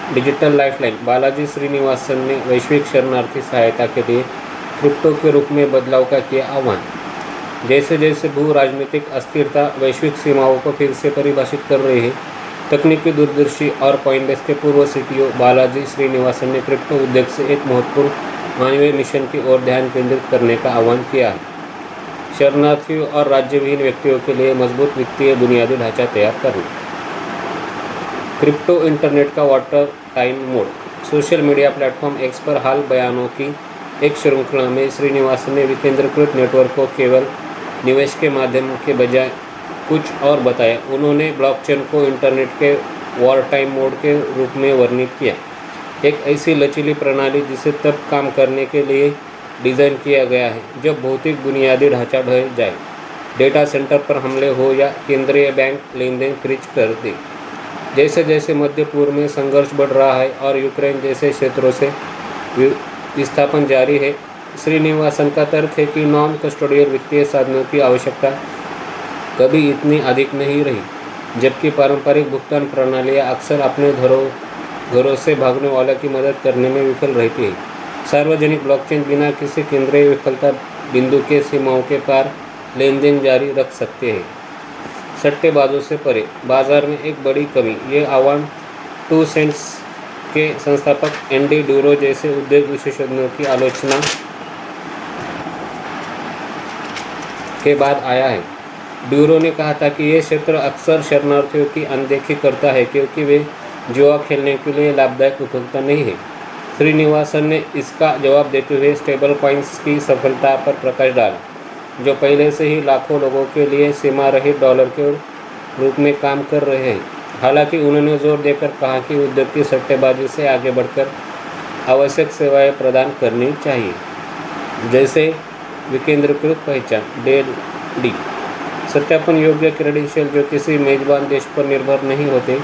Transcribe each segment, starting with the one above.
Digital lifeline Balaji Srinivasan ने वैश्विक शरणार्थी सहायता के लिए क्रिप्टो के रूप में बदलाव का किया आह्वान। जैसे जैसे भू राजनीतिक अस्थिरता वैश्विक सीमाओं को फिर से परिभाषित कर रही है, तकनीकी दूरदर्शी और कॉइनबेस के पूर्व सीटीओ बालाजी श्रीनिवासन ने क्रिप्टो उद्योग से एक महत्वपूर्ण मानवीय मिशन की ओर ध्यान केंद्रित करने का आह्वान किया है। शरणार्थियों और राज्यविहीन व्यक्तियों के लिए मजबूत वित्तीय बुनियादी ढांचा तैयार करना। क्रिप्टो इंटरनेट का water time mode. Social media platform x पर हाल बयानों की एक श्रृंखला में श्रीनिवासन ने विकेंद्रीकृत नेटवर्क को केवल निवेश के माध्यम के बजाय कुछ और बताया। उन्होंने ब्लॉकचेन को इंटरनेट के वॉर टाइम मोड के रूप में वर्णित किया, एक ऐसी लचीली प्रणाली जिसे तब काम करने के लिए डिज़ाइन किया गया है जब भौतिक बुनियादी ढांचा ढह जाए, डेटा सेंटर पर हमले हो या केंद्रीय बैंक लेन देन फ्रीज कर दे। जैसे जैसे मध्य पूर्व में संघर्ष बढ़ रहा है और यूक्रेन जैसे क्षेत्रों से विस्थापन जारी है, श्रीनिवासन का तर्क है कि नॉन कस्टोडियल वित्तीय साधनों की आवश्यकता कभी इतनी अधिक नहीं रही, जबकि पारंपरिक भुगतान प्रणालियाँ अक्सर अपने घरों से भागने वालों की मदद करने में विफल रहती है। सार्वजनिक ब्लॉकचेन बिना किसी केंद्रीय विफलता बिंदु के सीमाओं के पार लेन देन जारी रख सकते हैं। सट्टेबाजों से परे बाजार में एक बड़ी कमी, ये आह्वान 2 सेंट्स के संस्थापक एंडी ड्यूरो जैसे उद्योग विशेषज्ञों की आलोचना के बाद आया है। ड्यूरो ने कहा था कि यह क्षेत्र अक्सर शरणार्थियों की अनदेखी करता है क्योंकि वे जुआ खेलने के लिए लाभदायक उपभोक्ता नहीं है। श्रीनिवासन ने इसका जवाब देते हुए स्टेबल कॉइन्स की सफलता पर प्रकाश डाला, जो पहले से ही लाखों लोगों के लिए सीमा रहित डॉलर के रूप में काम कर रहे हैं। हालांकि उन्होंने जोर देकर कहा कि उद्योग की सट्टेबाजी से आगे बढ़कर आवश्यक सेवाएं प्रदान करनी चाहिए, जैसे विकेंद्रीकृत पहचान (DLD), सत्यापन योग्य क्रेडेंशियल जो किसी मेजबान देश पर निर्भर नहीं होते,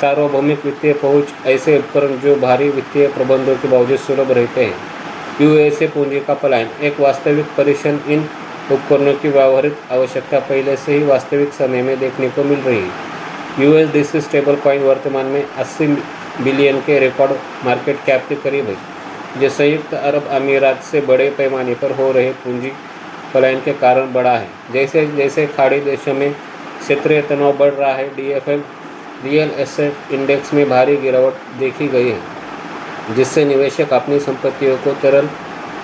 सार्वभौमिक वित्तीय पहुंच, ऐसे उपकरण जो भारी वित्तीय प्रबंधों के बावजूद सुलभ रहते हैं। यूएस से पूंजी का पलायन। एक वास्तविक परीक्षण इन उपकरणों की व्यावहारिक आवश्यकता पहले से ही वास्तविक समय में देखने को मिल रही है। USDC स्टेबल कॉइन वर्तमान में 80 बिलियन के रिकॉर्ड मार्केट कैप के करीब है, जो संयुक्त अरब अमीरात से बड़े पैमाने पर हो रहे पूंजी पलायन के कारण बढ़ा है। जैसे जैसे खाड़ी देशों में क्षेत्रीय तनाव बढ़ रहा है, DFM रियल एसेट इंडेक्स में भारी गिरावट देखी गई है, जिससे निवेशक अपनी संपत्तियों को तरल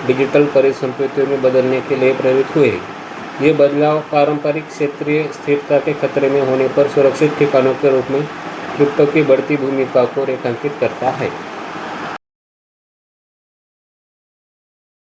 डिजिटल परिसंपत्तियों में बदलने के लिए प्रेरित हुए हैं। ये बदलाव पारंपरिक क्षेत्रीय स्थिरता के खतरे में होने पर सुरक्षित ठिकानों के रूप में क्रिप्टो की बढ़ती भूमिका को रेखांकित करता है।